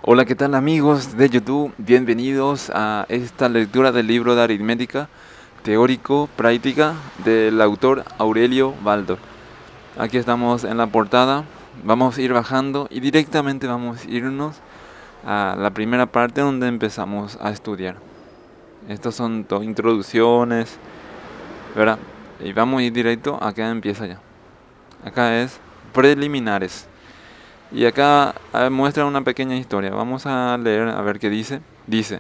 Hola, ¿qué tal amigos de YouTube? Bienvenidos a esta lectura del libro de aritmética teórico-práctica del autor Aurelio Baldo. Aquí estamos en la portada, vamos a ir bajando y directamente vamos a irnos a la primera parte donde empezamos a estudiar. Estas son introducciones, ¿verdad? Y vamos a ir directo, acá empieza ya. Acá es preliminares. Y acá muestra una pequeña historia. Vamos a leer a ver qué dice. Dice,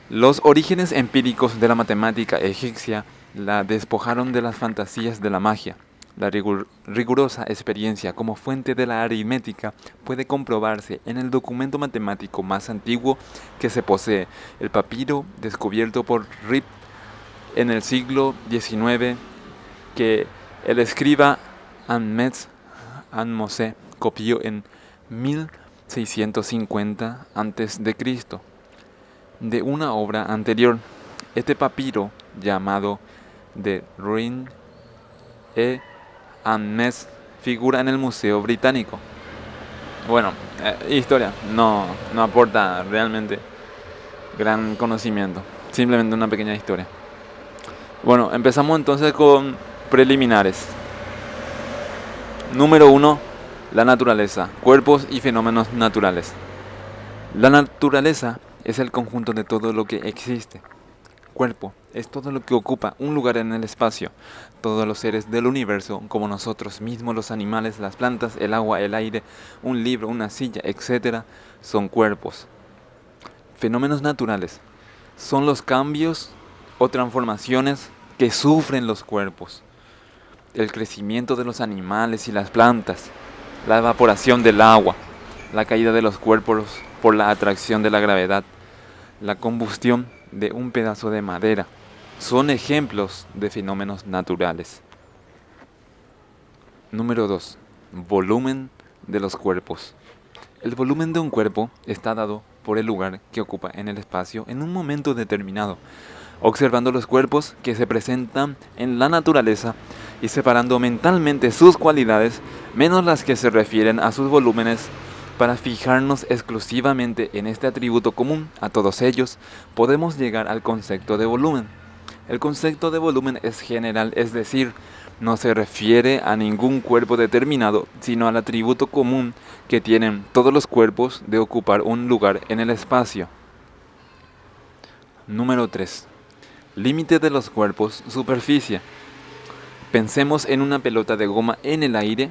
los orígenes empíricos de la matemática egipcia la despojaron de las fantasías de la magia. La rigurosa experiencia como fuente de la aritmética puede comprobarse en el documento matemático más antiguo que se posee, el papiro descubierto por Rip en el siglo XIX, que el escriba Ahmed Mose copió en 1650 a.C. de una obra anterior. Este papiro, llamado de Ruin e Anmes, figura en el Museo Británico. Bueno, historia, no aporta realmente gran conocimiento, simplemente una pequeña historia. Bueno, empezamos entonces con preliminares. Número 1. La naturaleza, cuerpos y fenómenos naturales. La naturaleza es el conjunto de todo lo que existe. Cuerpo es todo lo que ocupa un lugar en el espacio. Todos los seres del universo, como nosotros mismos, los animales, las plantas, el agua, el aire, un libro, una silla, etc., son cuerpos. Fenómenos naturales son los cambios o transformaciones que sufren los cuerpos. El crecimiento de los animales y las plantas, la evaporación del agua, la caída de los cuerpos por la atracción de la gravedad, la combustión de un pedazo de madera, son ejemplos de fenómenos naturales. Número 2. Volumen de los cuerpos. El volumen de un cuerpo está dado por el lugar que ocupa en el espacio en un momento determinado. Observando los cuerpos que se presentan en la naturaleza y separando mentalmente sus cualidades, menos las que se refieren a sus volúmenes, para fijarnos exclusivamente en este atributo común a todos ellos, podemos llegar al concepto de volumen. El concepto de volumen es general, es decir, no se refiere a ningún cuerpo determinado, sino al atributo común que tienen todos los cuerpos de ocupar un lugar en el espacio. Número 3. Límite de los cuerpos, superficie. Pensemos en una pelota de goma en el aire.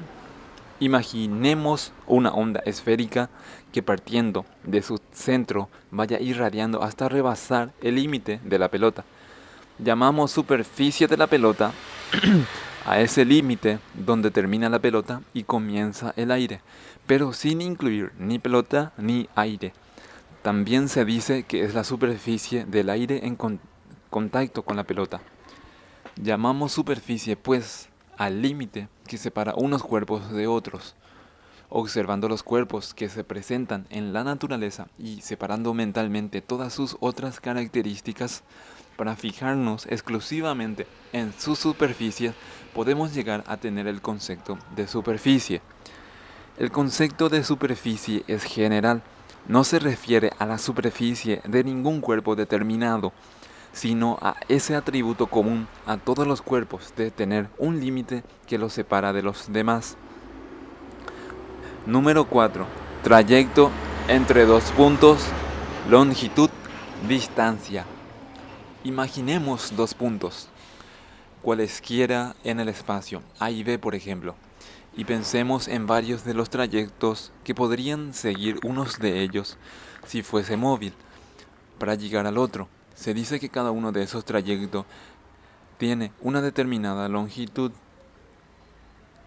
Imaginemos una onda esférica que partiendo de su centro vaya irradiando hasta rebasar el límite de la pelota. Llamamos superficie de la pelota a ese límite donde termina la pelota y comienza el aire, pero sin incluir ni pelota ni aire. También se dice que es la superficie del aire en contacto con la pelota. Llamamos superficie, pues, al límite que separa unos cuerpos de otros. Observando los cuerpos que se presentan en la naturaleza y separando mentalmente todas sus otras características, para fijarnos exclusivamente en su superficie, podemos llegar a tener el concepto de superficie. El concepto de superficie es general, no se refiere a la superficie de ningún cuerpo determinado, sino a ese atributo común a todos los cuerpos de tener un límite que los separa de los demás. Número 4. Trayecto entre dos puntos, longitud, distancia. Imaginemos dos puntos, cualesquiera en el espacio, A y B por ejemplo, y pensemos en varios de los trayectos que podrían seguir unos de ellos si fuese móvil para llegar al otro. Se dice que cada uno de esos trayectos tiene una determinada longitud.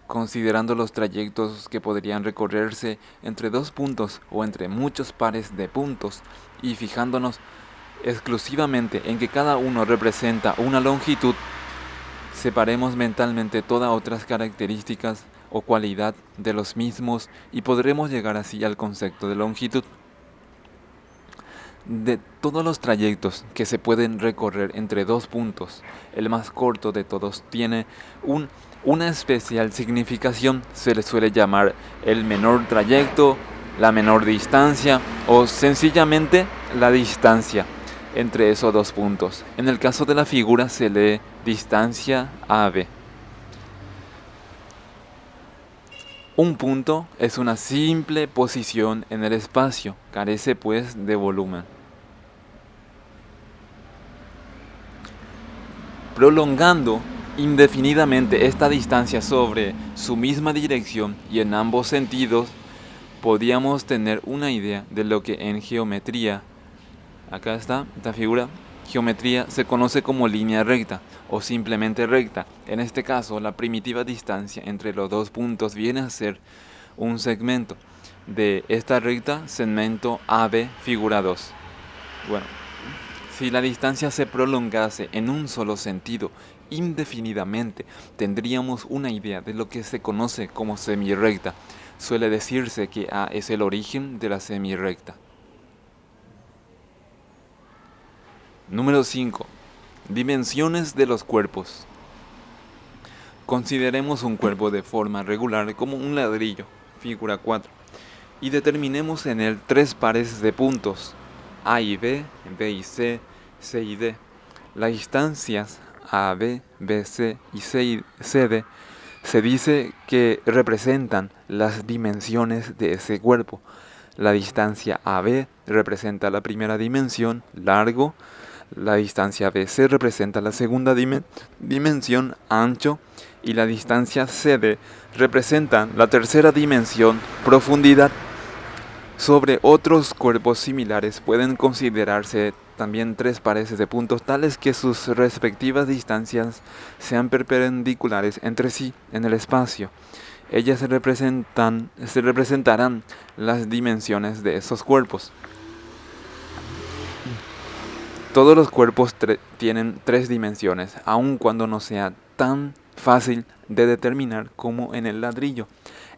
Considerando los trayectos que podrían recorrerse entre dos puntos o entre muchos pares de puntos y fijándonos exclusivamente en que cada uno representa una longitud, separemos mentalmente todas otras características o cualidad de los mismos y podremos llegar así al concepto de longitud. De todos los trayectos que se pueden recorrer entre dos puntos, el más corto de todos tiene una especial significación. Se le suele llamar el menor trayecto la menor distancia o sencillamente la distancia entre esos dos puntos. En el caso de la figura se lee distancia AB. Un punto es una simple posición en el espacio, carece pues de volumen. Prolongando indefinidamente esta distancia sobre su misma dirección y en ambos sentidos, podríamos tener una idea de lo que en geometría, acá está, esta figura, geometría se conoce como línea recta o simplemente recta. En este caso, la primitiva distancia entre los dos puntos viene a ser un segmento de esta recta, segmento AB, figura 2. Bueno, si la distancia se prolongase en un solo sentido indefinidamente, tendríamos una idea de lo que se conoce como semirrecta. Suele decirse que A es el origen de la semirrecta. Número 5. Dimensiones de los cuerpos. Consideremos un cuerpo de forma regular como un ladrillo, figura 4, y determinemos en él 3 pares de puntos, A y B, B y C, C y D. Las distancias AB, BC y CD se dice que representan las dimensiones de ese cuerpo. La distancia AB representa la primera dimensión, largo. La distancia BC representa la segunda dimensión, ancho. Y la distancia CD representa la tercera dimensión, profundidad. Sobre otros cuerpos similares pueden considerarse también 3 pares de puntos tales que sus respectivas distancias sean perpendiculares entre sí en el espacio. Ellas representarán las dimensiones de esos cuerpos. Todos los cuerpos tienen 3 dimensiones, aun cuando no sea tan fácil de determinar como en el ladrillo.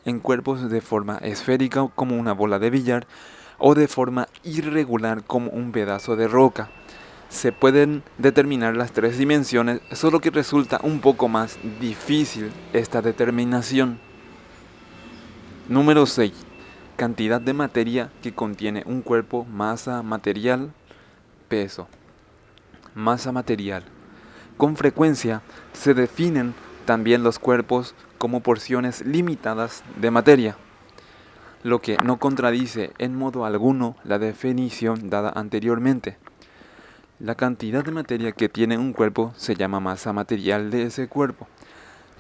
En cuerpos de forma esférica como una bola de billar o de forma irregular como un pedazo de roca, se pueden determinar las 3 dimensiones, solo que resulta un poco más difícil esta determinación. Número 6. Cantidad de materia que contiene un cuerpo, masa material, peso. Masa material. Con frecuencia se definen también los cuerpos como porciones limitadas de materia, lo que no contradice en modo alguno la definición dada anteriormente. La cantidad de materia que tiene un cuerpo se llama masa material de ese cuerpo.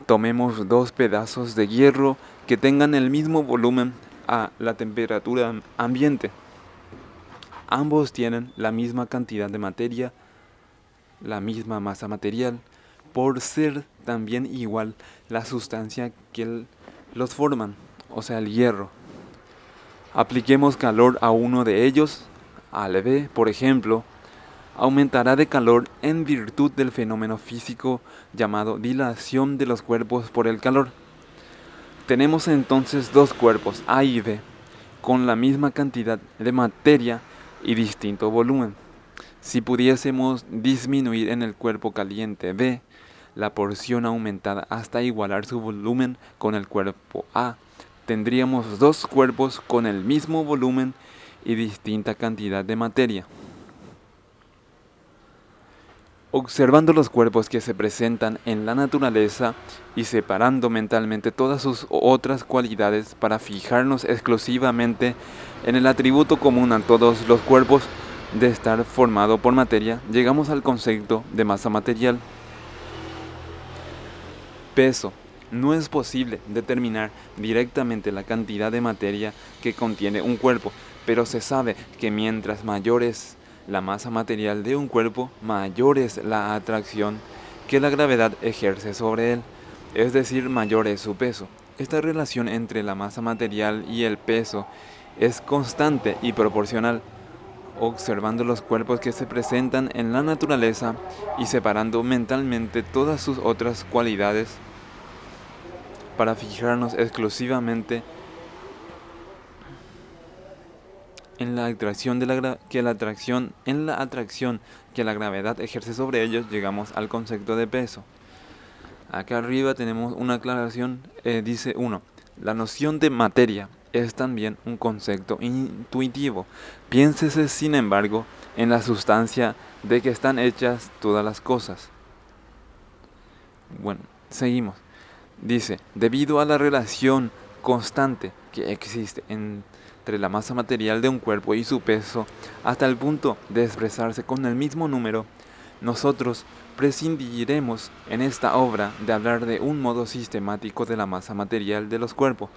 Tomemos 2 pedazos de hierro que tengan el mismo volumen a la temperatura ambiente. Ambos tienen la misma cantidad de materia, la misma masa material, por ser también igual la sustancia que los forman, o sea el hierro. Apliquemos calor a uno de ellos, al B, por ejemplo, aumentará de calor en virtud del fenómeno físico llamado dilación de los cuerpos por el calor. Tenemos entonces 2 cuerpos, A y B, con la misma cantidad de materia y distinto volumen. Si pudiésemos disminuir en el cuerpo caliente B la porción aumentada hasta igualar su volumen con el cuerpo A, tendríamos 2 cuerpos con el mismo volumen y distinta cantidad de materia. Observando los cuerpos que se presentan en la naturaleza y separando mentalmente todas sus otras cualidades para fijarnos exclusivamente en el atributo común a todos los cuerpos de estar formado por materia, llegamos al concepto de masa material. Peso. No es posible determinar directamente la cantidad de materia que contiene un cuerpo, pero se sabe que mientras mayor es la masa material de un cuerpo, mayor es la atracción que la gravedad ejerce sobre él, es decir, mayor es su peso. Esta relación entre la masa material y el peso es constante y proporcional. Observando los cuerpos que se presentan en la naturaleza y separando mentalmente todas sus otras cualidades para fijarnos exclusivamente en la atracción que la gravedad ejerce sobre ellos, llegamos al concepto de peso. Acá arriba tenemos una aclaración, dice 1. La noción de materia es también un concepto intuitivo. Piénsese, sin embargo, en la sustancia de que están hechas todas las cosas. Bueno, seguimos. Dice, debido a la relación constante que existe entre la masa material de un cuerpo y su peso, hasta el punto de expresarse con el mismo número, nosotros prescindiremos en esta obra de hablar de un modo sistemático de la masa material de los cuerpos,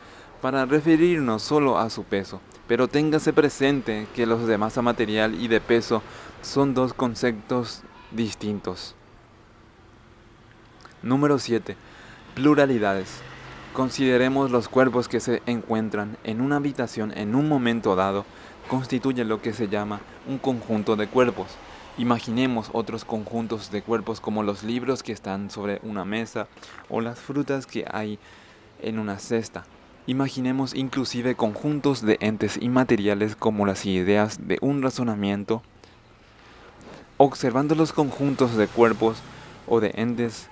para referirnos solo a su peso. Pero téngase presente que los de masa material y de peso son dos conceptos distintos. Número 7. Pluralidades. Consideremos los cuerpos que se encuentran en una habitación en un momento dado, constituyen lo que se llama un conjunto de cuerpos. Imaginemos otros conjuntos de cuerpos como los libros que están sobre una mesa o las frutas que hay en una cesta. Imaginemos inclusive conjuntos de entes inmateriales como las ideas de un razonamiento. Observando los conjuntos de cuerpos o de entes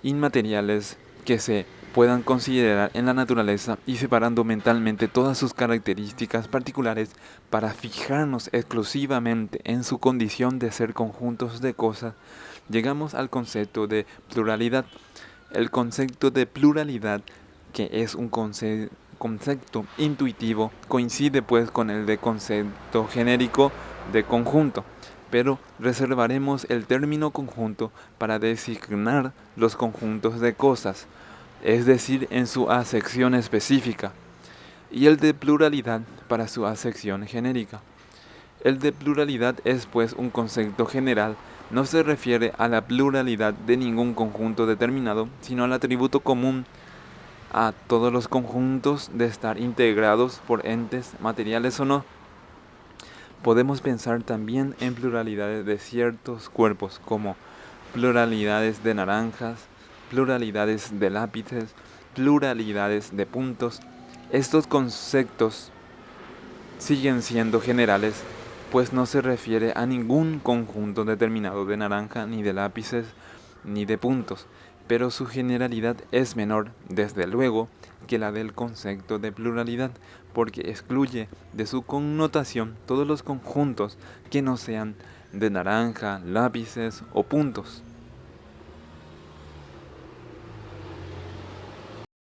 inmateriales que se puedan considerar en la naturaleza y separando mentalmente todas sus características particulares para fijarnos exclusivamente en su condición de ser conjuntos de cosas, llegamos al concepto de pluralidad. El concepto de pluralidad, que es un concepto intuitivo, coincide pues con el de concepto genérico de conjunto, pero reservaremos el término conjunto para designar los conjuntos de cosas, es decir, en su acepción específica, y el de pluralidad para su acepción genérica. El de pluralidad es pues un concepto general, no se refiere a la pluralidad de ningún conjunto determinado, sino al atributo común a todos los conjuntos de estar integrados por entes materiales o no. Podemos pensar también en pluralidades de ciertos cuerpos, como pluralidades de naranjas, pluralidades de lápices, pluralidades de puntos. Estos conceptos siguen siendo generales, pues no se refiere a ningún conjunto determinado de naranja, ni de lápices, ni de puntos, pero su generalidad es menor, desde luego, que la del concepto de pluralidad, porque excluye de su connotación todos los conjuntos que no sean de naranja, lápices o puntos.